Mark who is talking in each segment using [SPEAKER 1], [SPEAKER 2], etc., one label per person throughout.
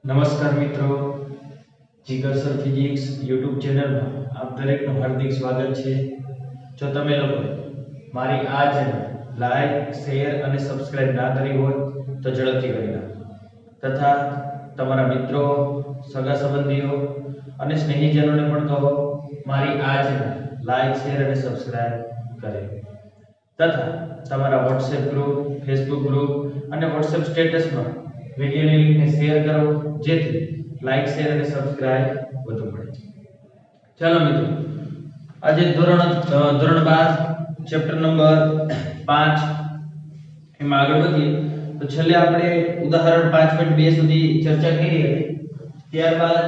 [SPEAKER 1] નમસ્કાર મિત્રો, જીગર sir physics YouTube ચેનલમાં આપ દરેકનું હાર્દિક સ્વાગત છે. જો તમે લોકો મારી આ ચેનલ લાઈક, શેર અને સબસ્ક્રાઇબ ના કરી હોય તો ઝડપથી કરી નાખો તથા તમારા મિત્રો, સગા સંબંધીઓ અને સ્નેહીજનોને પણ કહો મારી આ ચેનલ લાઈક, શેર અને સબસ્ક્રાઇબ કરે તથા તમારા વોટ્સએપ ગ્રુપ, ફેસબુક ગ્રુપ અને વોટ્સએપ સ્ટેટસમાં વિડિયોની લિંકને શેર કરો જેથી લાઈક, શેર અને સબસ્ક્રાઇબ વધુ મળે. ચાલો મિત્રો, આજે ધોરણ 12 ચેપ્ટર નંબર 5 એમાં આગળ વધીએ તો છેલ્લે આપણે ઉદાહરણ 5.2 સુધી ચર્ચા કરી હતી. ત્યારબાદ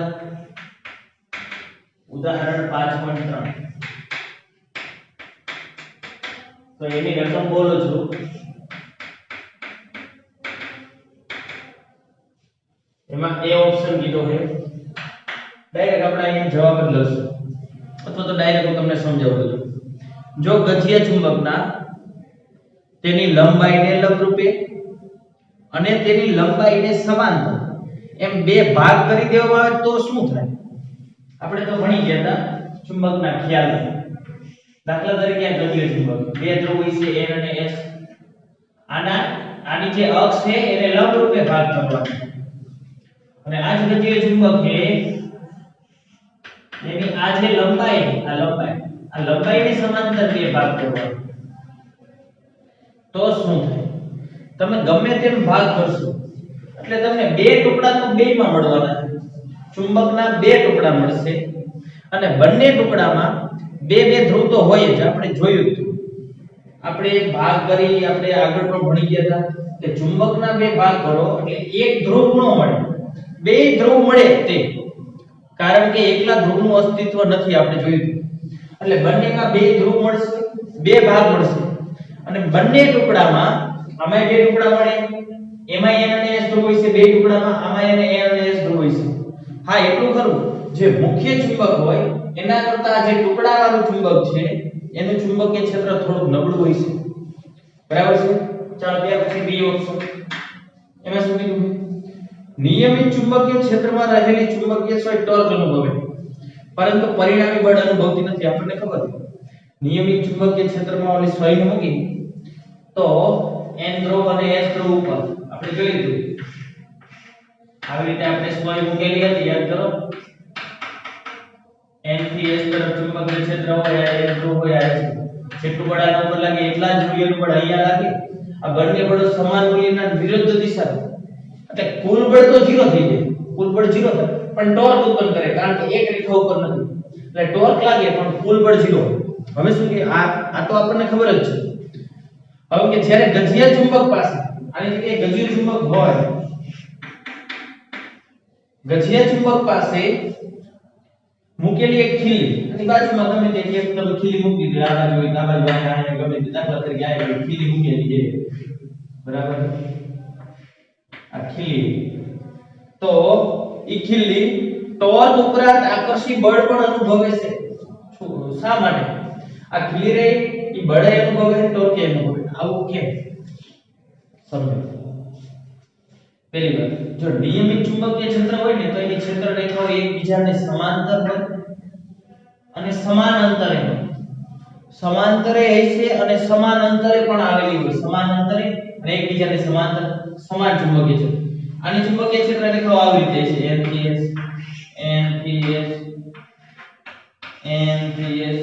[SPEAKER 1] ઉદાહરણ 5.3 તો એની રકમ બોલું છું. એમાં એ ઓપ્શન કીધો છે, ડાયરેક્ટ આપણે અહીં જવાબ જ લખશું અથવા તો ડાયરેક્ટ હું તમને સમજાવું છું. જો ગજિયા ચુંબકના તેની લંબાઈને લંબરૂપે અને તેની લંબાઈને સમાંતર એમ બે ભાગ કરી દેવામાં આવે તો શું થાય? આપણે તો ભણી ગયા હતા ચુંબકના ખ્યાલ. દાખલા તરીકે આ ગજિયા ચુંબક બે ધ્રુવ હોય છે n અને s. આની જે અક્ષ છે એને લંબરૂપે ભાગ કરવાનો અને આ જ ગજિયા ચુંબક છે એની આ જે લંબાઈને સમાંતર બે ભાગ કરવાનો તો શું થાય? તમે ગમે તેમ ભાગ કરશો એટલે તમને બે ટુકડા તો બેમાં મળવાના છે. ચુંબકના બે ટુકડા મળશે અને બંને ટુકડામાં બે ધ્રુવ તો હોય જ. આપણે જોયું હતું, આપણે ભાગ કરી, આપણે આગળ પણ ભણી ગયા હતા કે ચુંબકના બે ભાગ કરો એટલે એક ધ્રુવ ન મળે, બે ધ્રુવ મળે તે, કારણ કે એકલા ધ્રુવનું અસ્તિત્વ નથી. આપણે જોયું એટલે બંનેમાં બે ધ્રુવ મળશે, બે ભાગ મળશે અને બંને ટુકડામાં આમાં બે ટુકડા મળે, એમાં n અને s ધ્રુવ હોય છે. બે ટુકડામાં આમાં n અને s ધ્રુવ હોય છે. હા, એટલું ખરું, જે મુખ્ય ચુંબક હોય એના કરતા જે ટુકડાવાળું ચુંબક છે એનું ચુંબકીય ક્ષેત્ર થોડું નબળું હોય છે. બરાબર છે? ચાલો ત્યાર પછી બી ઓપ્શન. એમાં શું કીધું? નિયમિત ચુંબકીય ક્ષેત્રમાં રહેલી ચુંબકીય સોય ટોર્ક અનુભવે પરંતુ પરિણામી બળ અનુભવતી નથી. આપણને ખબર છે નિયમિત ચુંબકીય ક્ષેત્રમાં ઓલી સોય મૂકી તો n ધ્રુવ અને s ધ્રુવ ઉપર આપણે જોયું હતું આવી રીતે આપણે સોય મૂકેલી હતી, યાદ કરો. n થી s તરફ ચુંબકીય ક્ષેત્ર હોય, આ s ધ્રુવ હોય, આ જેટલું બળ આના ઉપર લાગે એટલા જ મૂલ્યનું બળ અહીંયા લાગે. આ બંને બળો સમાન મૂલ્યના વિરુદ્ધ દિશા એટલે કુલ બળ તો 0 થઈ જાય, કુલ બળ 0 થાય પણ ટોર્ક ઉત્પન્ન કરે કારણ કે એક રેખા ઉપર નથી એટલે ટોર્ક લાગે પણ કુલ બળ 0. હવે શું કે આ તો આપણને ખબર જ છે. હવે કે જ્યારે ગજિયા ચુંબક પાસે આની જગ્યાએ ગજિયા ચુંબક હોય, ગજિયા ચુંબક પાસે મૂકેલી એક ખીલી અને બાજુમાં ગમે તે એક તમે ખીલી મૂકી દે, આ બાજુ હોય, આ બાજુ આયા ગમે તે, દાખલા તરીકે આ ખીલી મૂકેલી છે, બરાબર. આ ખીલી તો ઈ ખીલી ટોર્ક ઉપરાંત આકર્ષી બળ પણ અનુભવે છે. શા માટે? આ ખીલી રે ઈ બળ અનુભવે છે, ટોર્ક અનુભવે. આવું કેમ? સમજો. પહેલી વાત, જો નિયમિત ચુંબકીય ક્ષેત્ર હોય ને તો એની ક્ષેત્ર રેખાઓ એકબીજાને સમાંતર હોય અને સમાન અંતરે હોય. સમાંતરે હશે અને સમાન અંતરે પણ આવેલી હોય. સમાન અંતરે અને એકબીજાને સમાંતર સમાન ચુંબકીય ક્ષેત્ર. આની ચુંબકીય ક્ષેત્ર રેખાઓ આવી રીતે છે, n થી s, n થી s, n થી s,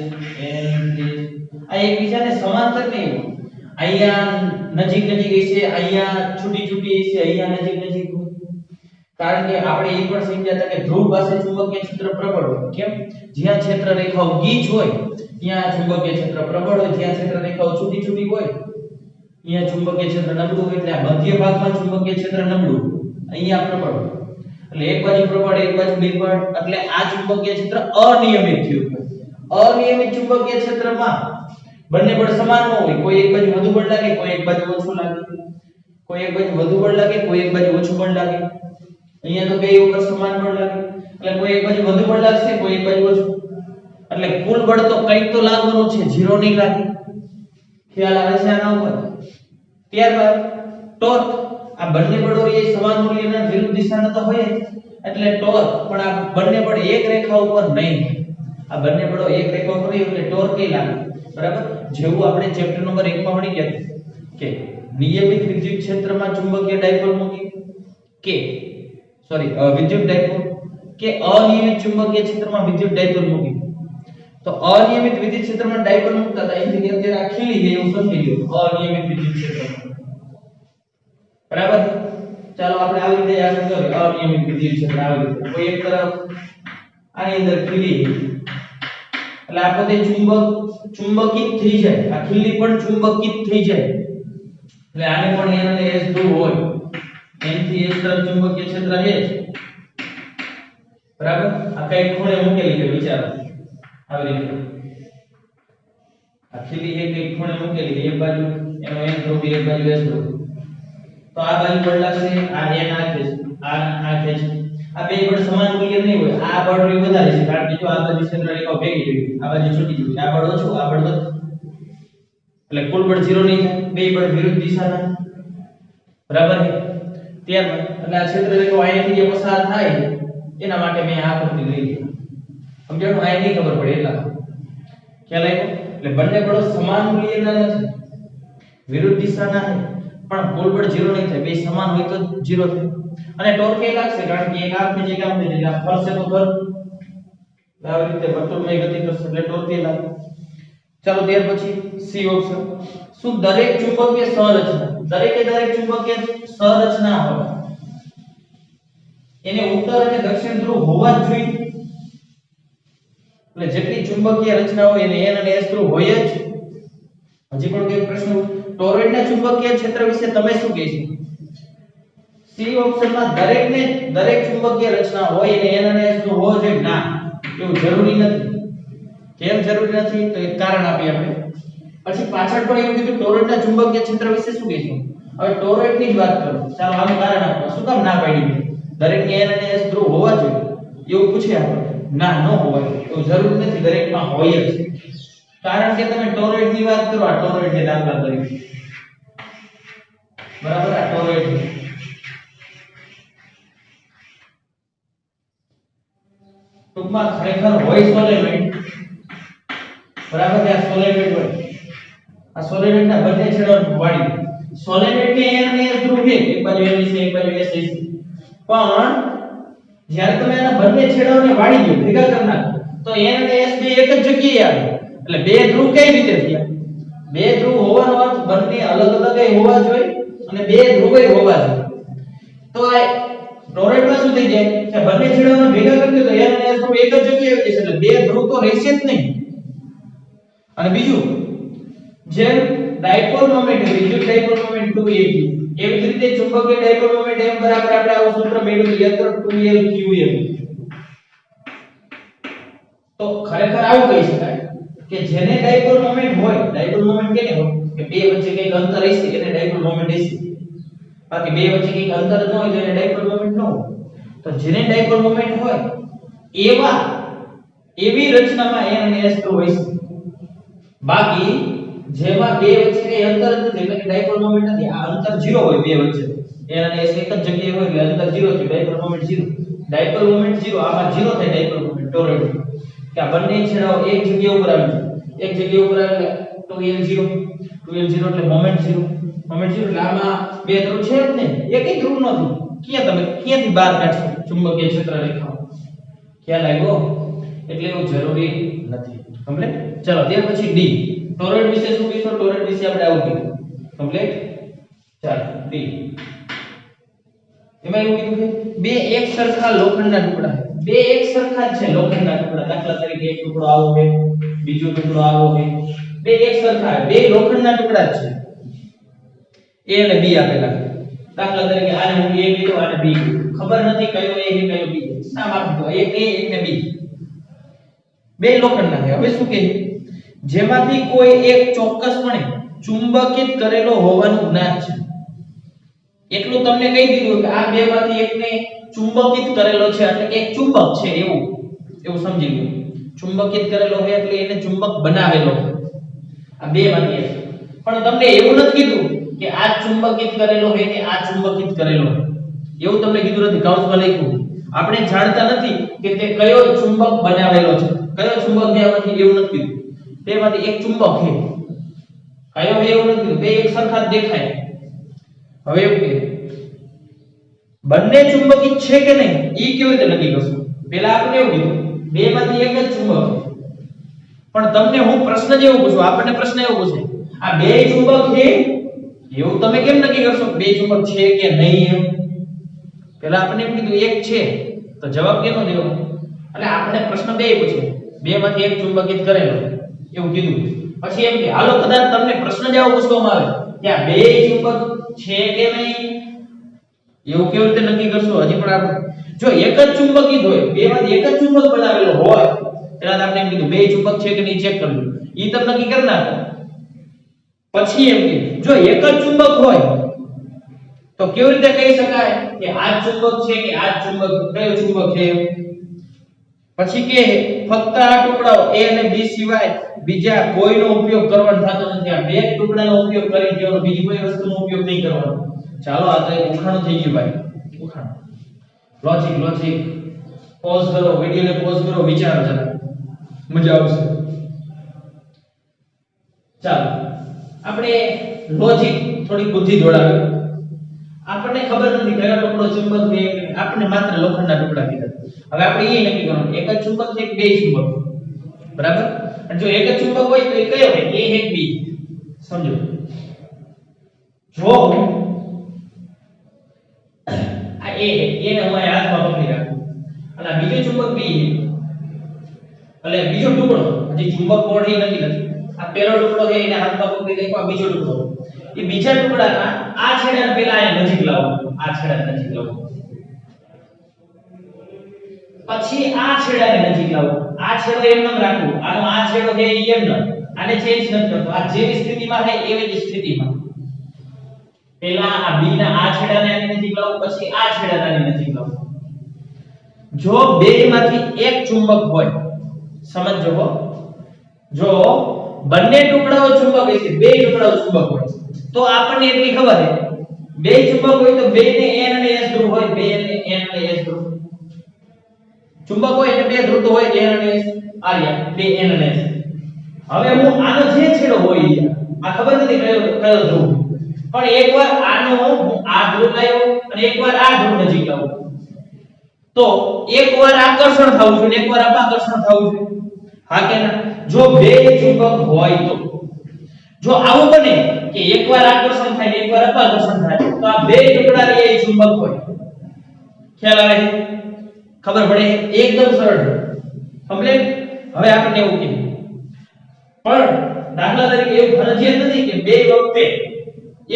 [SPEAKER 1] n થી s. આ એકબીજાને સમાંતર નહીં હોય. અહીંયા નજીક હશે, અહીંયા છૂટી હશે, અહીંયા નજીક હોય. કારણ કે આપણે એ પણ સમજ્યા હતા કે ધ્રુવ પાસે ચુંબકીય ક્ષેત્ર પ્રબળ હોય. કેમ? જ્યાં ક્ષેત્ર રેખાઓ ગીચ હોય ત્યાં ચુંબકીય ક્ષેત્ર પ્રબળ હોય, જ્યાં ક્ષેત્ર રેખાઓ છૂટી હોય અહીંયા ચુંબકીય ક્ષેત્ર નબળું હોય. એટલે આ મધ્ય ભાગમાં ચુંબકીય ક્ષેત્ર નબળું, અહીંયા પ્રબળ. એટલે એક બાજુ પ્રબળ, એક બાજુ નિર્બળ, એટલે આ ચુંબકીય ક્ષેત્ર અનિયમિત થયું. અનિયમિત ચુંબકીય ક્ષેત્રમાં બંને બળ સમાન ન હોય. કોઈ એક બાજુ વધુ બળ લાગે, કોઈ એક બાજુ ઓછું લાગે. કોઈ એક બાજુ વધુ બળ લાગે, કોઈ એક બાજુ ઓછું બળ લાગે. અહીંયા તો બે ઉપર સમાન બળ લાગે એટલે કોઈ એક બાજુ વધુ બળ લાગશે, કોઈ એક બાજુ ઓછું. એટલે કુલ બળ તો કંઈક તો લાગવાનું છે, 0 નહીં લાગે. ખ્યાલ આવે છે આના ઉપર? ત્યારબાદ ટોર્ક, આ બંને બળો એ સમાન મૂલ્યના વિરુદ્ધ દિશાના તો હોય જ એટલે ટોર્ક, પણ આ બંને બળ એક રેખા ઉપર નહીં, આ બંને બળો એક રેખા ઉપર નહીં એટલે ટોર્ક એ લાગે, બરાબર. જેવું આપણે ચેપ્ટર નંબર 1 માં ભણી ગયા કે નિયમિત વિદ્યુત ક્ષેત્રમાં ચુંબકીય ડાયપોલ મૂકી કે વિદ્યુત ડાયપોલ કે અનિયમિત ચુંબકીય ક્ષેત્રમાં વિદ્યુત ડાયપોલ મૂકી. તો અનિયમિત વિદ્યુત ક્ષેત્રમાં ડાયપોલ મૂકતા હતા એની અત્યારે આ ખીલી છે એવું સમજી લો, અનિયમિત વિદ્યુત ક્ષેત્રમાં, બરાબર. ચાલો આપણે આવી રીતે યાદ કરીએ, અનિયમિત વિદ્યુત ક્ષેત્ર આવી રીતે કોઈ એક તરફ આની અંદર ખીલી એટલે આ પોતે ચુંબકિત થઈ જાય, આ ખીલી પણ ચુંબકિત થઈ જાય એટલે આને પણ n અને s ધ્રુવ હોય, n થી s તરફ ચુંબકીય ક્ષેત્ર છે, બરાબર. આ કઈ ખૂણે મૂકેલી છે વિચારો, આવી રીતે આ ખીલી એક ખૂણે મૂકેલી છે, એક બાજુ એનો n ધ્રુવ એક બાજુ s ધ્રુવ, તો આ બાજુ બળ લાગશે, આ n આ છે, આ છે, આ બે બળ સમાન મૂલ્ય નહીં હોય, આ બળ વધારે છે કારણ કે જો આ બાજુ ક્ષેત્ર રેખા ભેગી થઈ ગઈ, આ બાજુ છૂટી ગઈ, આ બળ ઓછું, આ બળ વધુ, એટલે કુલ બળ 0 નહીં થાય, બે બળ વિરુદ્ધ દિશાના, બરાબર છે. ત્યારબાદ એટલે આ ક્ષેત્ર રેખા અહીંથી જે પસાર થાય એના માટે મેં આ આકૃતિ લઈ લીધી, સમજાણું? આ નહીં ખબર પડે એટલા ખ્યાલ આવ્યો. એટલે બંને બળો સમાન મૂલ્યના નથી, વિરુદ્ધ દિશાના છે, પણ કુલ બળ 0 નહીં થાય, બે સમાન હોય તો 0 થાય. અને ટોર્ક એ લાગશે કારણ કે એક આમ છે એક આમ છે એટલે આ ફરશે તો ફર, આવી રીતે વર્તુળમય ગતિ કરશે એટલે ટોર્ક એ લાગે. ચાલો ત્યાર પછી સી ઓપ્શન, શું દરેક ચુંબકીય સંરચના, દરેકે દરેક ચુંબકીય સંરચના હોય એને ઉત્તર અને દક્ષિણ ધ્રુવ હોવા જ જોઈએ? એટલે જેટલી ચુંબકીય રચના હોય એને n અને s ધ્રુવ હોય જ. હજી પણ એક પ્રશ્ન, ટોરોઇડના ચુંબકીય ક્ષેત્ર વિશે તમે શું કહેશો? સી ઓપ્શનમાં દરેક ચુંબકીય રચના હોય એને n અને s ધ્રુવ હોવો જોઈએ? ના, એવું જરૂરી નથી. કેમ જરૂરી નથી? તો એક કારણ આપીએ આપણે. પછી પાછળ પણ એવું કીધું ટોરોઇડના ચુંબકીય ક્ષેત્ર વિશે શું કહેશો? હવે ટોરોઇડની જ વાત કરો, ચાલો આનું કારણ આપો. શું કામ ના પાડી? દરેકની n અને s ધ્રુવ હોવા જોઈએ એવું પૂછે આપણે? ના, ન હોવા, એવું જરૂરી નથી, દરેકમાં હોય જ. કારણ કે તમે ટોરોઇડની વાત કરો, આ ટોરોઇડ છે દાખલા તરીકે, બરાબર, આ ટોરોઇડ ટૂંકમાં ખરેખર હોય સોલેનોઇડ, બરાબર છે, આ સોલેનોઇડ હોય, આ સોલેનોઇડના બંને છેડા વાળી સોલેનોઇડને n અને s ધ્રુવ છે, એક બાજુ n છે એક બાજુ s છે, પણ જ્યારે તમે આના બંને છેડાઓને વાળી દો, ભેગા કરી નાખો તો n અને s બે એક જ જગ્યાએ આવે, એટલે બે ધ્રુવ કઈ રીતે થયા? બે ધ્રુવ હોવાનો અર્થ બંને અલગ અલગ હોવા જોઈએ અને બે ધ્રુવે હોવા જોઈએ. તો આ ટોરોઇડમાં શું થઈ જાય કે બંને છેડાઓને ભેગા કરી દો તો n અને s ધ્રુવ એક જ જગ્યાએ આવી જશે, એટલે બે ધ્રુવ તો રહેશે જ નહીં. અને બીજું, જેમ ડાયપોલ મોમેન્ટ વિદ્યુત ડાયપોલ મોમેન્ટ 2 a એવી જ રીતે ચુંબકીય ડાયપોલ મોમેન્ટ m બરાબર આપણે આવું સૂત્ર મેળવ્યું યંત્ર 2l qm. તો ખરેખર આવું કહી શકાય કે જેને ડાયપોલ મોમેન્ટ હોય, ડાયપોલ મોમેન્ટ કેને હોય કે બે વચ્ચે કંઈક અંતર હશે એને ડાયપોલ મોમેન્ટ હશે, બાકી બે વચ્ચે કંઈક અંતર ન હોય તો એને ડાયપોલ મોમેન્ટ ન હોય. તો જેને ડાયપોલ મોમેન્ટ હોય એવી રચનામાં n અને s તો હોય છે, બાકી જેમાં બે વચ્ચે કઈ અંતર જ નથી એટલે કે ડાયપોલ મોમેન્ટ નથી, આ અંતર 0 હોય બે વચ્ચે, n અને s એક જ જગ્યાએ હોય એટલે અંતર 0 છે, ડાયપોલ મોમેન્ટ 0, ડાયપોલ મોમેન્ટ 0, આમાં 0 થાય ડાયપોલ મોમેન્ટ ટોરોઇડ કે આ બંને છેડાઓ એક જગ્યા ઉપર આવી જાય, એક જગ્યા ઉપર આવે એટલે 2l0 એટલે મોમેન્ટ 0 એટલે આમાં બે ધ્રુવ છે જ નહીં, એકય ધ્રુવ નથી. ક્યાંથી બહાર કાઢશો ચુંબકીય ક્ષેત્ર રેખાઓ? ખ્યાલ આવ્યો? એટલે એવું જરૂરી નથી. કમ્પ્લીટ. ચલો ત્યાર પછી ડી, ટોરોઇડ વિશે શું કીધું? ટોરોઇડ વિશે આપણે આવું કીધું. કમ્પ્લીટ. ચાલો ડી, એમાં એવું કીધું કે બે એક સરખા લોખંડના ટુકડા, બે એક સરખા જ છે લોખંડના ટુકડા, દાખલા તરીકે એક ટુકડો આવો છે, બીજો ટુકડો આવો છે, બે એક સરખા, બે લોખંડના ટુકડા જ છે, a અને b આપેલા. દાખલા તરીકે આને હું a કીધું, આને b કીધું, ખબર નથી કયો a છે કયો b છે, નામ આપી દો, એક a એક ને b, બે લોખંડના છે. હવે શું કહે? જેમાંથી કોઈ એક ચોક્કસપણે ચુંબકિત કરેલો હોવાનું જ્ઞાત છે. એટલું તમને કહી દીધું કે આ બેમાંથી એકને ચુંબકિત કરેલો છે એટલે એક ચુંબક છે એવું સમજી લો. ચુંબકિત કરેલો હોય એટલે એને ચુંબક બનાવેલો, આ બેમાંથી એક. પણ તમને એવું નથી કીધું કે આ ચુંબકિત કરેલો હોય ને આ ચુંબકિત કરેલો હોય, એવું તમને કીધું નથી, કૌંસમાં લખ્યું. આપણે જાણતા નથી કે તે કયો ચુંબક બનાવેલો છે, કયો ચુંબક બેમાંથી એવું નથી કીધું, બેમાંથી એક ચુંબક છે, કયો એવું નથી કીધું, બે એક સરખા જ દેખાય. હવે એવું કે બંને ચુંબકી છે કે નહીં ઈ કેવી રીતે નક્કી કરશું? પહેલા આપણે એવું કીધું બેમાંથી એક જ ચુંબક, પણ તમને હું પ્રશ્ન જેવો પૂછું, આપણને પ્રશ્ન એવો પૂછે આ બે ચુંબક છે એવું તમે કેમ નક્કી કરશો બે ચુંબક છે કે નહીં? એમ પહેલા આપણે એમ કીધું એક છે તો જવાબ કેનો દેવો? એટલે આપણે પ્રશ્ન બે પૂછે બેમાંથી એક ચુંબકિત કરેલો એવું કીધું. પછી એમ કે હાલો કદાચ તમને પ્રશ્ન જેવો પૂછવામાં આવે કે આ બે ચુંબક છે કે નહીં એવું કેવી રીતે નક્કી કરશો? હજી પણ આપણે જો એક જ ચુંબકિત હોય બેમાંથી એક જ ચુંબક બનાવેલો હોય પહેલા આપણે એમ કીધું બે ચુંબક છે કે નહીં ચેક કરવું ઈ તમે નક્કી કરી નાખો. પછી એમ કે જો એક જ ચુંબક હોય તો કેવી રીતે કહી શકાય કે આ ચુંબક છે કે આ ચુંબક કયો ચુંબક છે? પછી કે ફક્ત આ ટુકડાઓ A અને B સિવાય બીજા કોઈનો ઉપયોગ કરવાનો થતો નથી. આ બે ટુકડાનો ઉપયોગ કરી દેવાનો, બીજી કોઈ વસ્તુનો ઉપયોગ નહીં કરવાનો. ચાલો આ તો એક ઉખાણું થઈ ગયું ભાઈ, ઉખાણું. લોજિક પોઝ કરો, વિડિયોને પોઝ કરો, વિચારો જરા, મજા આવશે. ચાલો આપણે લોજિક થોડી બુદ્ધિ જોડાવી. આપણને ખબર નથી કયો ટુકડો ચુંબક છે, આપણે માત્ર લોખંડના ટુકડા કીધા. હવે આપણે એ નક્કી કરવાનું એક જ ચુંબક છે કે બે ચુંબક, બરાબર? અને જો એક જ ચુંબક હોય તો એ કયો હોય? A એક B. સમજો જો આ A એને હું હાથમાં પકડી રાખું અને આ બીજો ચુંબક B એટલે બીજો ટુકડો હજી ચુંબક કોણ એ નથી. આ પહેલો ટુકડો છે એને હાથમાં પકડી રાખો, આ બીજો ટુકડો એ બીજા ટુકડાના આ છેડાને પહેલા આ નજીક લાવો, આ છેડાને નજીક લાવો, પછી આ છેડાને નજીક લાવો, આ છેડો એમ ન રાખો, આનો આ છેડો છે ઈ એમ ન, આને ચેન્જ ન કરતો, આ જેવી સ્થિતિમાં છે એવી જ સ્થિતિમાં પહેલા આ B ના આ છેડાને આની નજીક લાવો, પછી આ છેડાને આની નજીક લાવો. જો બેમાંથી એક ચુંબક હોય, સમજો હો, જો બંને ટુકડાઓ ચુંબક હશે, બે ટુકડાઓ ચુંબક હોય તો આપણને એટલી ખબર છે બે ચુંબક હોય તો બે ને N અને S ધ્રુવ હોય, બે ને N અને S ધ્રુવ. ચુંબક હોય એટલે બે ધ્રુવ તો હોય N અને S, આર્યા બે N અને S. હવે હું આનો જે છેડો હોય આ ખબર નથી કયો ધ્રુવ, પણ એકવાર આનો હું આ ધ્રુવ લાવ્યો અને એકવાર આ ધ્રુવ નજીક લાવું તો એકવાર આકર્ષણ થવું જોઈએ અને એકવાર અપાકર્ષણ થવું જોઈએ, હા કે ના? જો બે ચુંબક હોય તો જો આવું બને કે એકવાર આકર્ષણ થાય ને એકવાર અપાકર્ષણ થાય તો આ બે ટુકડા એ ચુંબક હોય. ખ્યાલ આવે? ખબર પડે? એકદમ સરળ, કમ્પ્લીટ. હવે આપણે એવું કહીએ પણ દાખલા તરીકે એવું ફરજિયાત નથી કે બે વખતે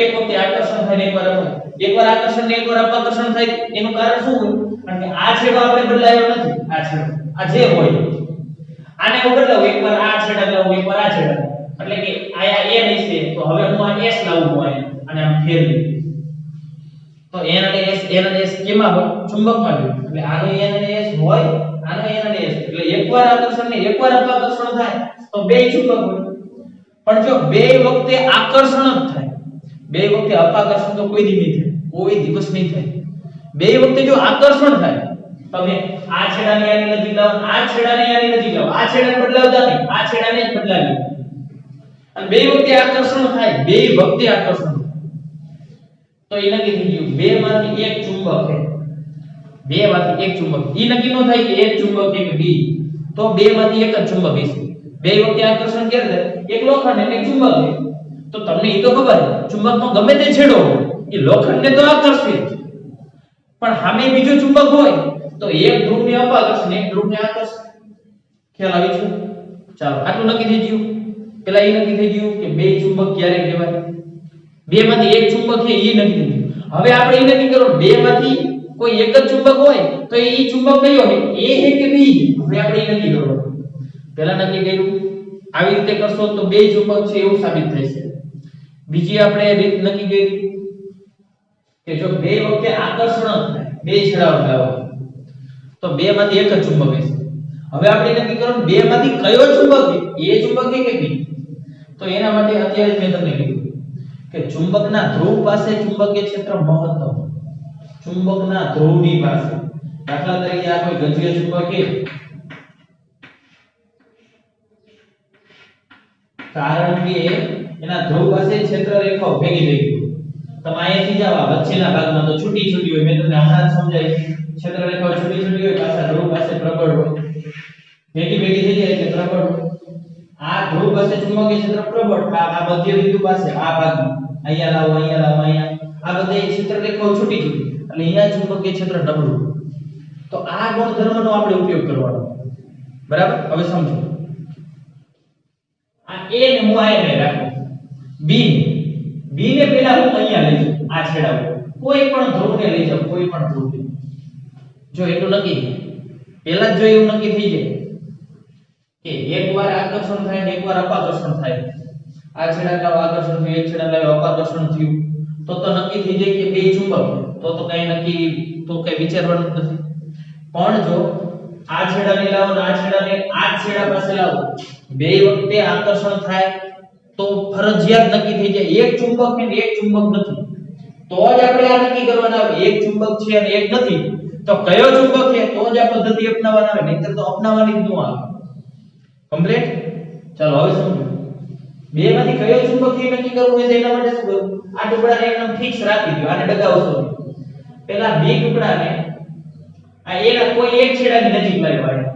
[SPEAKER 1] એક વખતે આકર્ષણ થાય ને એકવાર આકર્ષણ ને એકવાર અપાકર્ષણ થાય. એનું કારણ શું હોય? કારણ કે આ છેડો આપણે બદલાયો નથી, આ છેડો આ જે હોય આને હું બદલાવું, એકવાર આ છેડા લાવું એકવાર આ છેડા, એટલે કે આયા A નહીં છે તો હવે હું આ S લાવું હોય અને આમ ફેરવી તો N અને S કેમાં હોય? ચુંબકમાં હોય. એટલે આનો N અને S હોય, આનો N અને S, એટલે એકવાર આકર્ષણ ને એકવાર અપાકર્ષણ થાય તો બે ચુંબક હોય. પણ જો બે વખતે આકર્ષણ જ થાય, બે વખતે અપાકર્ષણ તો કોઈ દી નહીં થાય, કોઈ દિવસ નહીં થાય. બે વખતે જો આકર્ષણ થાય તમે આ છેડાને આની નજીક લાવો, આ છેડાને આની નજીક લાવો, આ છેડાને બદલાવતા નહીં, આ છેડાને જ બદલાવી અને બે વખતે આકર્ષણ થાય, બે વખતે આકર્ષણ તો એ નક્કી થઈ ગયું બેમાંથી એક ચુંબક છે, બેમાંથી એક ચુંબક. ઈ નક્કી ન થાય કે એક ચુંબક છે કે બી, તો બેમાંથી એક જ ચુંબક હશે. બે વખતે આકર્ષણ ક્યારે થાય? એક લોખંડ અને એક ચુંબક છે તો તમને ઈ તો ખબર છે ચુંબકનો ગમે તે છેડો એ લોખંડને તો આકર્ષે પણ સામે બીજો ચુંબક હોય તો એક ધ્રુવને અપાકર્ષણ એક ધ્રુવને આકર્ષણ. ખ્યાલ આવી છે? ચાલો આટલું નક્કી થઈ ગયું. પેલા એ નક્કી થઈ ગયું કે બે ચુંબક ક્યારે કહેવાય, બેમાંથી એક ચુંબક છે એ નક્કી થઈ ગયું. હવે આપણે એ નક્કી કરો બેમાંથી કોઈ એક જ ચુંબક હોય તો એ ચુંબક કયો છે? A છે કે B? હવે આપણે એ નક્કી કરવાનું. પહેલા નક્કી કર્યું આવી રીતે કરશો તો બે ચુંબક છે એવું સાબિત થશે. બીજી આપણે રીત નક્કી કરી કે જો બે વખતે આકર્ષણ થાય, બે છેડાઓ લાવો તો બેમાંથી એક જ ચુંબક હશે. હવે આપણે નક્કી કરવાનું બેમાંથી કયો ચુંબક છે? A ચુંબક છે કે B? તો એના માટે અત્યારે મેં તમને કીધું કે ચુંબકના ધ્રુવ પાસે ચુંબકીય ક્ષેત્ર મહત્તમ, ચુંબકના ધ્રુવની પાસે દાખલા તરીકે આ કોઈ ગંજીય ચુંબક છે, કારણ કે એના ધ્રુવ પાસે ક્ષેત્ર રેખાઓ ભેગી થઈ ગઈ. તમે અહીંયાથી જાવ વચ્ચેના ભાગમાં તો છૂટી છૂટી હોય, મેં તમને હમણાં જ સમજાવી. ક્ષેત્ર રેખાઓ છૂટી છૂટી હોય, પાછા ધ્રુવ પાસે પ્રબળ હોય, ભેગી ભેગી થઈ જાય એટલે પ્રબળ હોય. આ ધ્રુવ પાસે ચુંબકીય ક્ષેત્ર પ્રબળ, આ મધ્ય બિંદુ પાસે આ ભાગમાં અહીંયા લાવો, અહીંયા લાવો, અહીંયા આ બધે ક્ષેત્ર રેખાઓ છૂટી છૂટી એટલે અહીંયા ચુંબકીય ક્ષેત્ર નબળું. તો આ ગુણધર્મનો આપણે ઉપયોગ કરવાનો. બરાબર? હવે સમજો. આ A ને હું આને રાખું, B ને પહેલા હું અહીંયા લઈ જાઉં, આ છેડા ઉપર કોઈ પણ ધ્રુવને લઈ જાઉં, કોઈ પણ ધ્રુવને. જો એટલું નક્કી પહેલા જ જો એવું નક્કી થઈ જાય કે એકવાર આકર્ષણ થાય ને એકવાર અપાકર્ષણ થાય, આ છેડા લાવ આકર્ષણ થયું, એક છેડા લાવ અપાકર્ષણ થયું, તો નક્કી થઈ જાય કે બે ચુંબક, તો કઈ નક્કી તો કઈ વિચારવાનું નથી. પણ જો આ છેડાને લાવો ને આ છેડાને આ છેડા પાસે લાવો, બે વખતે આકર્ષણ થાય તો ફરજિયાત નક્કી થઈ જાય એક ચુંબક છે ને એક ચુંબક નથી. તો જ આપણે આ નક્કી કરવાના આવે એક ચુંબક છે અને એક નથી, તો કયો ચુંબક છે તો જ આ પદ્ધતિ અપનાવવાના આવે, નહીંતર તો અપનાવવાની જ ન આવે. કમ્પ્લીટ? ચાલો હવે સમજો. બે માંથી કયો ચુંબક છે નક્કી કરવું હોય તો એના માટે શું કરવું? આ ટુકડાને એકદમ ફિક્સ રાખી દો, આને ડગાવશો. પહેલા બે ટુકડાને આ એના કોઈ એક છેડાની નજીક લાવ્યા,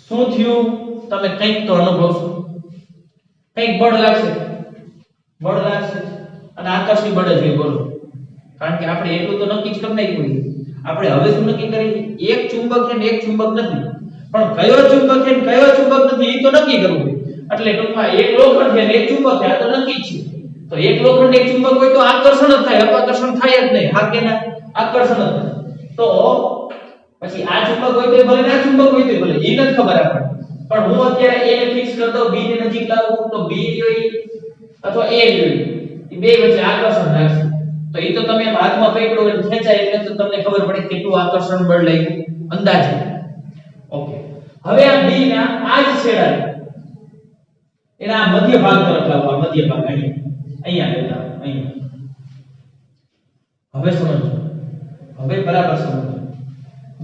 [SPEAKER 1] શું થયું? તમે કંઈક તો અનુભવશો, કંઈક બળ લાગશે અને આકર્ષી બળ જ હોય. બોલો, કારણ કે આપણે એટલું તો નક્કી જ કરી નાખ્યું છે. આપણે હવે શું નક્કી કરી? એક ચુંબક છે ને એક ચુંબક નથી, પણ કયો ચુંબક છે ને કયો ચુંબક નથી એ તો નક્કી કરવું. એટલે ટૂંકમાં એક લોખંડ છે ને એક ચુંબક છે, આ તો નક્કી જ છે. તો એક લોખંડ એક ચુંબક હોય તો આકર્ષણ જ થાય, અપાકર્ષણ થાય જ નહીં. હા કે ના? આકર્ષણ જ થાય. તો પછી આ ચુંબક હોય તો ભલે, આ ચુંબક હોય તો ભલે, એ નથી ખબર આપણને. પણ હું અત્યારે A ને ફિક્સ કરી દઉં, B ને નજીક લાવું, તો B જોઈ અથવા A જોઈ, એ બે વચ્ચે આકર્ષણ લાગશે. તો એ તો તમે હાથમાં પકડો એટલે ખેંચાય એટલે તો તમને ખબર પડે કેટલું આકર્ષણ બળ લાગ્યું અંદાજે. ઓકે, હવે આ B ના આ જ છેડા એના મધ્ય ભાગ તરફ લાવવા, મધ્ય ભાગ અહીંયા લેતા અહીંયા. હવે સમજો, હવે બરાબર સમજો.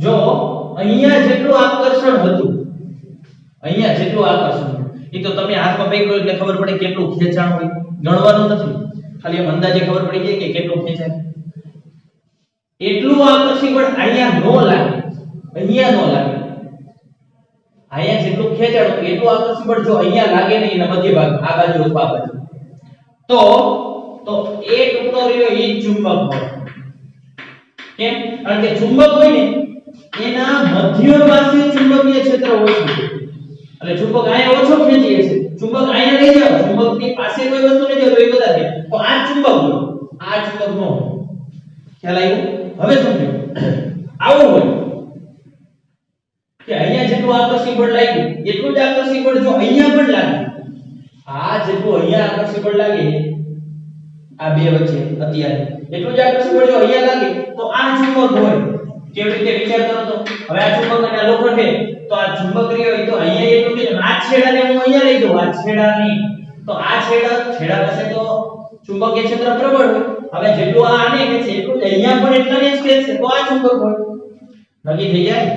[SPEAKER 1] જો અહીંયા જેટલું આકર્ષણ હતું, અહીંયા જેટલું આકર્ષણ, એ તો તમે હાથમાં પકડો એટલે ખબર પડે કેટલું ખેંચાણ હોય, ગણવાનું નથી, ખાલી એમ અંદાજે ખબર પડી જાય કે કેટલું ખેંચાય. એટલું આકર્ષી બળ અહીંયા નો લાગે, અહીંયા નો લાગે. અહીંયા જેટલું ખેંચાણ હતું એટલું આકર્ષી બળ જો અહીંયા લાગે ને એના મધ્ય ભાગ આ બાજુ અથવા આ બાજુ, તો એ ટુકડો રહ્યો એ ચુંબક હોય. કેમ? કારણ કે ચુંબક હોય ને એના મધ્ય પાસે ચુંબકીય ક્ષેત્ર ઓછું, એટલે ચુંબક અહીંયા ઓછો ખેંચી છે. ચુંબક અહીંયા લઈ જાવ, ચુંબકની પાસે કોઈ વસ્તુ લઈ જાવ તો એ બધા છે, તો આ ચુંબક હોય, આ ચુંબક નો. ખ્યાલ આવ્યો? હવે સમજો. આવું હોય કે અહીંયા જેટલું આકર્ષી બળ લાગ્યું એટલું જ આકર્ષી બળ જો અહીંયા પણ લાગે, આ જેટલું અહીંયા આકર્ષી બળ લાગે આ બે વચ્ચે અત્યારે, એટલું જ આકર્ષી બળ જો અહીંયા લાગે તો આ ચુંબક હોય. કેવી રીતે વિચાર કરો તો? હવે આ ચુંબક અને આ લોખંડ છે, તો આ ચુંબક રહ્યો એ તો અહીંયા એટલું છે, આ છેડાને હું અહીંયા લઈ જાઉં, આ છેડાની, તો આ છેડા પાસે તો ચુંબકીય ક્ષેત્ર પ્રબળ હોય. હવે જેટલું આ આને કે છે એટલું જ અહીંયા પણ એટલાને જ ખેંચશે, તો આ ચુંબક હોય. નક્કી થઈ જાય?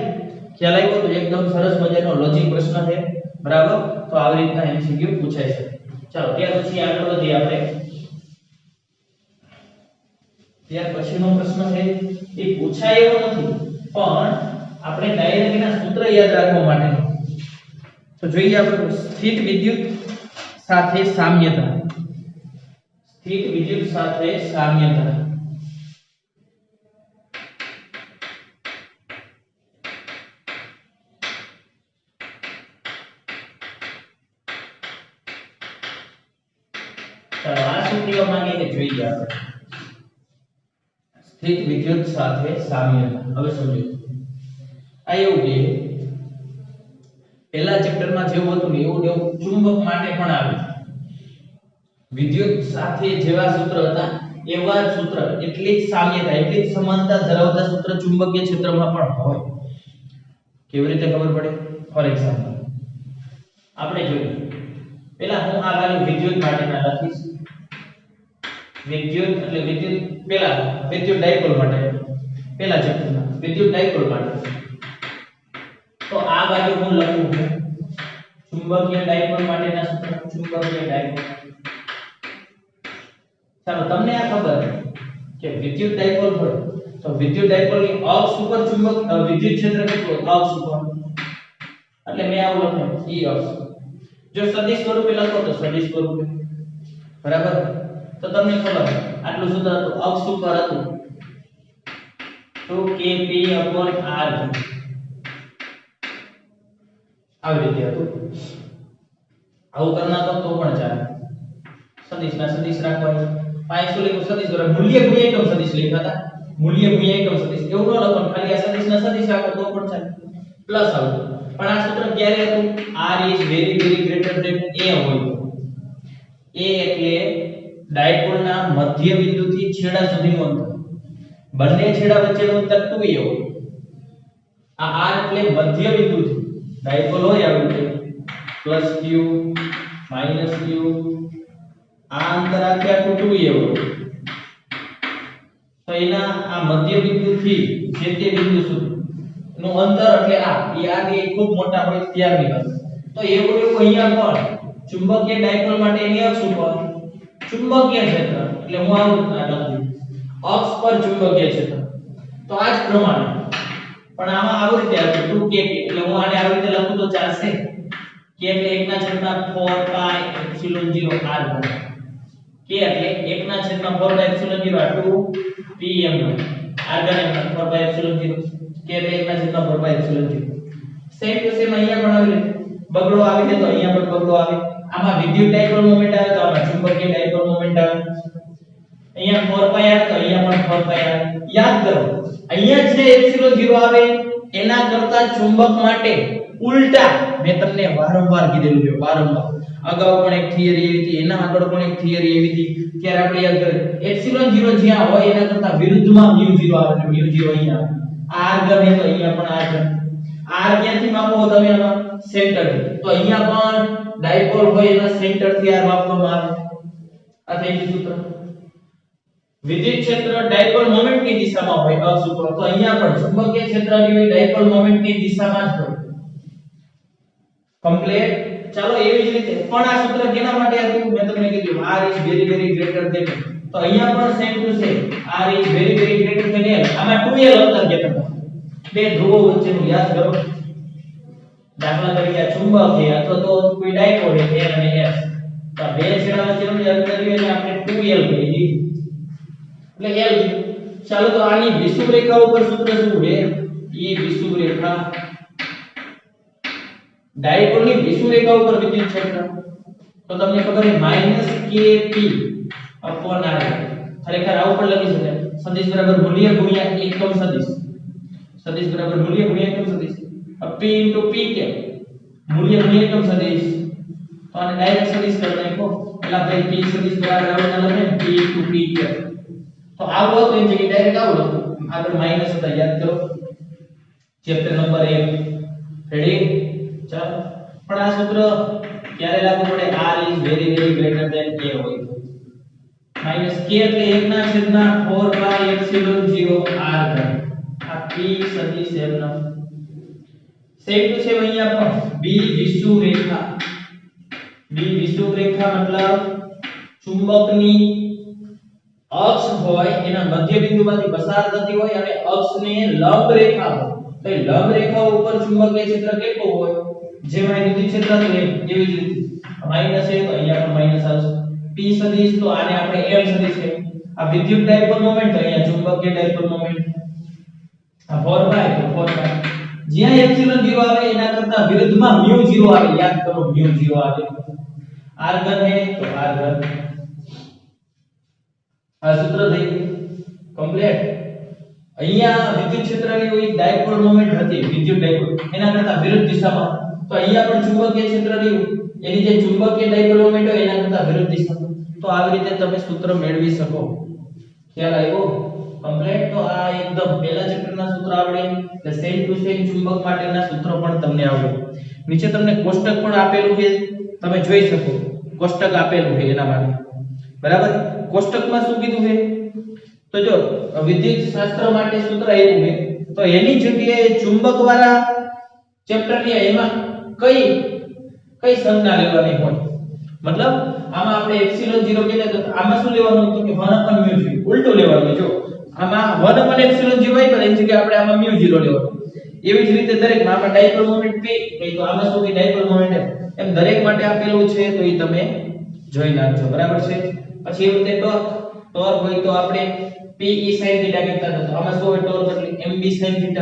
[SPEAKER 1] ખ્યાલ આવ્યો? તો એકદમ સરસ મજાનો લોજિક પ્રશ્ન છે. બરાબર? તો આવી રીતના MCQ પૂછાય છે. ચાલો ત્યાર પછી આગળ વધીએ આપણે. ત્યાર પછીનો પ્રશ્ન છે એ પૂછાય એવો નથી, પણ આપણે ડાયરેક્ટ એના સૂત્ર યાદ રાખવા માટે. તો જોઈએ આપણે સ્થિત વિદ્યુત સાથે સામ્યતા. સ્થિત વિદ્યુત સાથે સામ્યતા. ચાલો આ શું કહેવા માંગે છે જોઈએ આપણે. સ્થિત વિદ્યુત સાથે સામ્યતા. હવે સમજો. આ એવું કે પહેલા ચેપ્ટરમાં જેવું હતું ને એવું ચુંબક માટે પણ આવે. વિદ્યુત સાથે જેવા સૂત્ર હતા એવા જ સૂત્ર, એટલી જ સામ્યતા, એટલી જ સમાનતા ધરાવતા સૂત્ર ચુંબકીય ક્ષેત્રમાં પણ હોય. કેવી રીતે ખબર પડે? ફોર એક્ઝામ્પલ આપણે જોઈએ. પહેલા હું આ વેલ્યુ વિદ્યુત માટેના લખીશ. વિદ્યુત એટલે વિદ્યુત, પહેલા વિદ્યુત ડાયપોલ માટે પહેલા ચેપ્ટરમાં વિદ્યુત ડાયપોલ માટે. તો આ બાજુ હું લખું છું ચુંબકીય ડાયપોલ માટેના સૂત્ર. ચુંબકીય ડાયપોલ, ચાલો તમને આ ખબર કે વિદ્યુત ડાયપોલ હોય તો વિદ્યુત ડાયપોલની અક્ષ ઉપર ચુંબક વિદ્યુત ક્ષેત્ર કેટલું અક્ષ ઉપર, એટલે મેં આવું લખ્યું E અક્ષ. જો સદિશ સ્વરૂપે લખો તો સદિશ સ્વરૂપે, બરાબર. તો તમને ખબર આટલું સૂત્ર હતું, અક્ષ ઉપર હતું 2kp/r. આવી રીતે હતું. આવું કરના તો પણ ચાલે. સદિશના સદિશ રાખવાની. પાય શું લખ્યું સદિશ બરાબર મૂલ્ય ગુણ્યા એકમ સદિશ લખ્યા હતા. મૂલ્ય ગુણ્યા એકમ સદિશ એવું ન લખવાનું, ખાલી આ સદિશના સદિશ રાખો તો પણ ચાલે. પ્લસ આવતું. પણ આ સૂત્ર ક્યારે હતું? r is very very greater than a હોય. a એટલે ડાયપોલના મધ્ય બિંદુથી છેડા સુધીનું અંતર. બંને છેડા વચ્ચેનું અંતર 2a હોય. આ r એટલે મધ્ય બિંદુથી ડાયપોલ હોય આવી રીતે +q -q આ અંતર આખું 2a હોય. તો એના આ મધ્ય બિંદુથી જે તે બિંદુ સુધી નું અંતર એટલે આ એ ખૂબ મોટા હોય ત્યારની વાત. તો એવું અહીંયા પણ ચુંબકીય ડાયપોલ માટે એની અક્ષ ઉપર ચુંબકીય ક્ષેત્ર એટલે હું આવું લખું અક્ષ પર ચુંબકીય ક્ષેત્ર. તો આ જ પ્રમાણે પણ આમાં આવી રીતે હતું 2kp એટલે હું આને આવી રીતે લખું તો ચાલશે. k એટલે 1/4πε0r બને. k એટલે 1/4πε0 આ 2pm r ગણે 4πε0 k એટલે 1/4πε0. સેમ ટુ સેમ અહીંયા પણ આવી રીતે બગડો આવી છે તો અહીંયા પણ બગડો આવે. આમાં વિદ્યુત ડાયપોલ મોમેન્ટ આવે તો આમાં ચુંબકીય ડાયપોલ મોમેન્ટ આવે. અહીંયા 4π આવે તો અહીંયા પણ 4π આવે. યાદ કરો અહીંયા જે ε0 આવે એના કરતા ચુંબક માટે ઉલટા મેં તમને વારંવાર કીધેલું છે, વારંવાર. અગાઉ પણ એક થિયરી એવી હતી, એના આગળ પણ એક થિયરી એવી હતી. ત્યારે આપણે યાદ કરીએ ε0 જ્યાં હોય એના કરતા વિરુદ્ધમાં μ0 આવે એટલે μ0 અહીંયા આવે. r ગમે તો અહીંયા પણ r ગમે. r ક્યાંથી માપો તમે આમાં સેન્ટર થી. તો અહીંયા પણ ડાયપોલ હોય એના સેન્ટર થી r માપવામાં આવે. આ થઈ ગયું સૂત્ર. વિદ્યુત ક્ષેત્ર ડાયપોલ મોમેન્ટ ની દિશામાં હોય અક્ષ ઉપર તો અહીંયા પણ ચુંબકીય ક્ષેત્રની હોય ડાયપોલ મોમેન્ટ ની દિશામાં જ હોય. કમ્પ્લીટ. ચાલો એવી જ રીતે પણ આ સૂત્ર કેના માટે હતું મેં તમને કીધું r is very very greater than. તો અહીંયા પણ same to same r is very very greater than l. આમાં 2l અંતર કહેતા બે ધ્રુવો વચ્ચેનું યાદ કરો. દાખલા તરીકે આ ચુંબક છે અથવા તો કોઈ ડાયપોલ છે n અને s. તો બે છેડા વચ્ચેનું અંતર એટલે આપણે 2l કહી દીધું. એટલે l. ચાલો તો આની વિષુવ રેખા ઉપર સૂત્ર શું છે? એ વિષુવ રેખા ડાયપોલની વિષુવ રેખા ઉપર વિદ્યુત ક્ષેત્ર તો તમને ખબર છે -kp/r. ખરેખર આવું પણ લખી શકાય સદિશ બરાબર મૂલ્ય ગુણ્યા એકમ સદિશ. સદિશ બરાબર મૂલ્ય ગુણ્યા એકમ સદિશ. p * pk મૂલ્ય ગુણ્યા એકમ સદિશ. તો આને ડાયરેક્ટ સદિશ કરી નાખો એટલે આપણે p સદિશ બરાબર આવતા લખે p * pk. તો આવો તો એની જગ્યાએ ડાયરેક્ટ આવું લખો. આગળ માઈનસ હતા યાદ કરો ચેપ્ટર નંબર 1. રેડી? ચાલો પણ આ સૂત્ર ક્યારે લાગુ પડે? r is very very greater than a હોય. -k એટલે 1/4πε0r ગણે. આ p સદિશ m નો સેમ ટુ સેમ અહીંયા પણ b વિષુવ રેખા. b વિષુવ રેખા મતલબ ચુંબકની અક્ષ હોય એના મધ્ય બિંદુમાંથી પસાર થતી હોય અને અક્ષને લંબ રેખા હોય. તો એ લંબ રેખા ઉપર ચુંબકીય ક્ષેત્ર કેટલું હોય? જેમાં વિદ્યુત ક્ષેત્ર છે એવી જ રીતે માઈનસ છે તો અહીંયા પણ માઈનસ આવશે. p સદિશ તો આને આપણે m સદિશ છે. આ વિદ્યુત ડાયપોલ મોમેન્ટ તો અહીંયા ચુંબકીય ડાયપોલ મોમેન્ટ. આ 4π તો 4π જ્યાં ε0 આવે એના કરતા વિરુદ્ધમાં μ0 આવે. યાદ કરો μ0 આવે. r ઘન હે તો r ઘન. આ સૂત્ર થઈ ગયું કમ્પ્લીટ. અહીંયા વિદ્યુત ક્ષેત્રની કોઈ ડાયપોલ મોમેન્ટ હતી વિદ્યુત ડાયપોલ એના કરતા વિરુદ્ધ દિશામાં. તો અહીંયા પણ ચુંબકીય ક્ષેત્ર રહ્યું એની જે ચુંબકીય ડાયપોલ મોમેન્ટ હોય એના કરતા વિરુદ્ધ દિશામાં. તો આવી રીતે તમે સૂત્ર મેળવી શકો. ખ્યાલ આવ્યો? કમ્પ્લીટ. તો આ એકદમ પહેલા ચેપ્ટરના સૂત્ર આવડે એટલે સેમ ટુ સેમ ચુંબક માટેના સૂત્રો પણ તમને આવડે. નીચે તમને કોષ્ટક પણ આપેલું છે તમે જોઈ શકો. કોષ્ટક આપેલું છે એના માટે બરાબર. કોષ્ટકમાં શું કીધું છે? તો જો વિદ્યુત શાસ્ત્ર માટે સૂત્ર આપ્યું છે તો એની જગ્યાએ ચુંબક વાળા ચેપ્ટર ની એમાં કઈ કઈ સંજ્ઞા લેવાની હોય મતલબ આમાં આપણે એપ્સિલોન 0 કીધા તો આમાં શું લેવાનું તો કે 1/μ0 ઉલટું લેવાનું જો આમાં 1/એપ્સિલોન 0 હોય પણ એની જગ્યાએ આપણે આમાં μ0 લેવાનું એવી જ રીતે દરેકમાં આમાં ડાયપોલ મોમેન્ટ p તો આમાં શું કે ડાયપોલ મોમેન્ટ એમ દરેક માટે આપેલું છે તો એ તમે જોઈ નાખજો બરાબર છે પછી એવી રીતે ટોર્ક હોય તો આપણે pe sin θ કહેતા હતા તો આમાં શું હોય ટોર્ક એટલે mb sin θ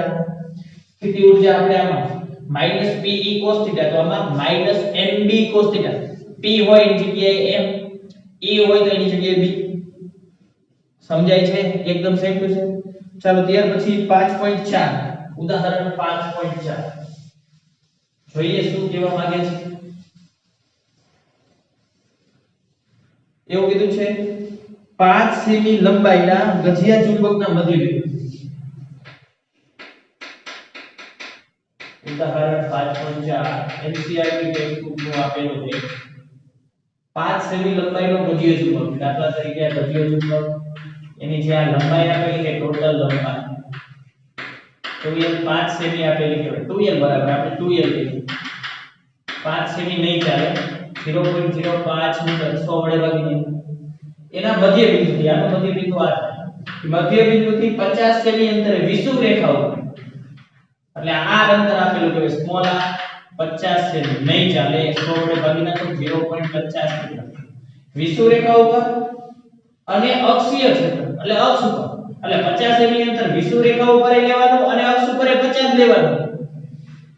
[SPEAKER 1] સ્થિતિ ઊર્જા આપણે આમાં -pe cos θ તો આમાં -mb cos θ p હોય એની જગ્યાએ m e હોય તો એની જગ્યાએ b સમજાય છે એકદમ સેમ છે ચાલો ત્યાર પછી 5.4 ઉદાહરણ 5.4 જોઈએ શું કહેવા માંગે છે એવું કીધું છે 5 સેમી લંબાઈના ગજિયા ચુંબકના મધ્યબિંદુ ઉદાહરણ 5.4 NCERT ટેક્સ્ટબુક નું આપેલું છે 5 સેમી લંબાઈનો ગજિયો ચુંબક દાખલા તરીકે આ ગજિયો ચુંબક એની જે આ લંબાઈ આપેલી છે ટોટલ લંબાઈ 5 સેમી આપેલી છે 2l બરાબર આપણે 2l કહીએ 5 સેમી નહીં ચાલે 0.05 મીટર 100 વડે ભાગીને એના મધ્ય બિંદુથી આનો મધ્ય બિંદુ આ છે મધ્ય બિંદુથી 50 સેમી અંતરે વિષુવ રેખા ઉપર એટલે આ અંતર આપેલું છે સ્મોલ r 50 સેમી નહીં ચાલે 100 વડે ભાગી નાખો 0.50 મીટર વિષુવ રેખા ઉપર અને અક્ષીય ક્ષેત્ર એટલે અક્ષ ઉપર એટલે 50 સેમી અંતર વિષુવ રેખા ઉપર લેવાનું અને અક્ષ ઉપર 50 લેવાનું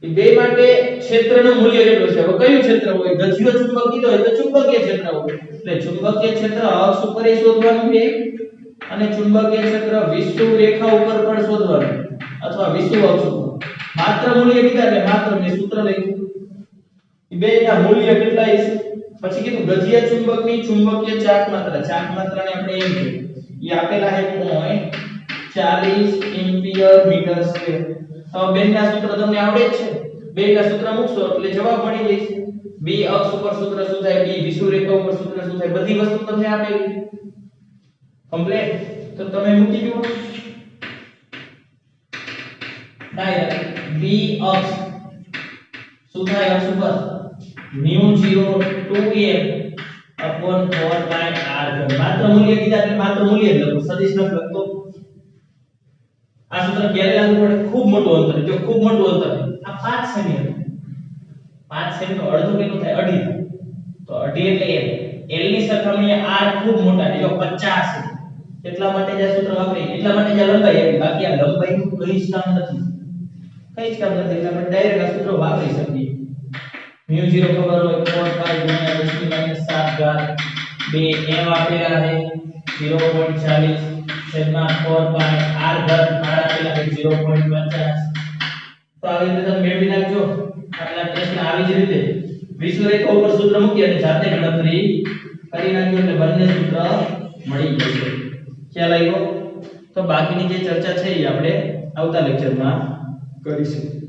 [SPEAKER 1] એ બે માટે ક્ષેત્રનું મૂલ્ય કેટલું છે હવે કયું ક્ષેત્ર હોય ગજિયો ચુંબક કીધો હોય તો ચુંબકીય ક્ષેત્ર હોય એટલે ચુંબકીય ક્ષેત્ર અક્ષ ઉપર શોધવાનું છે અને ચુંબકીય ક્ષેત્ર વિષુવ રેખા ઉપર પણ શોધવાનું અથવા વિષુવ અક્ષ ઉપર માત્ર મૂલ્ય કીધા એટલે માત્ર મેં સૂત્ર લખ્યું એ બેના મૂલ્ય કેટલા છે પછી કીધું ગજિયા ચુંબકની ચુંબકીય ચાક માત્રાને આપણે એમ કહીએ એ આપેલા છે 0.40 એમ્પિયર મીટર સ્ક્વેર હવે બેના સૂત્ર તમને આવડે જ છે બેના સૂત્ર મૂકશો એટલે જવાબ મળી જશે b અક્ષ ઉપર સૂત્ર શું થાય b વિષુવ રેખા ઉપર સૂત્ર શું થાય બધી વસ્તુ તમને આપેલી કમ્પ્લીટ તો તમે મૂકી દો ડાયરેક્ટ b અક્ષ શું થાય અક્ષ ઉપર μ0 2m upon 4/r માત્ર મૂલ્ય કીધા એટલે માત્ર મૂલ્ય જ લખો સદિશ ન લખતો આ સૂત્ર ક્યારે લાગુ પડે ખૂબ મોટું અંતર જો ખૂબ મોટું અંતર આ 5 સેમી 5 સેમી નો અડધો કેટલું થાય અઢી તો અઢી એટલે l ની સરખામણીએ r ખૂબ મોટા છે જો 50 છે એટલા માટે જે સૂત્ર વાપરી એટલા માટે જે લંબાઈ આવી બાકી આ લંબાઈનું કઈ જ કામ નથી એટલે આપણે ડાયરેક્ટ આ સૂત્ર વાપરી શકીએ μ0 ખબર હોય 4 × 10 - 7 ઘાત 2 m આપેલા છે 0.40 છેદમાં 4/r ઘાત આપેલા છે 0.50 તો આવી રીતે તમે મેળવી નાખજો આટલા પ્રશ્ન આવી જ રીતે વિષુવ રેખા ઉપર સૂત્ર મૂકી અને જાતે ગણતરી કરી નાખજો એટલે બંને સૂત્ર મળી જશે ખ્યાલ આવ્યો તો બાકીની જે ચર્ચા છે એ આપણે આવતા લેક્ચરમાં કરીશું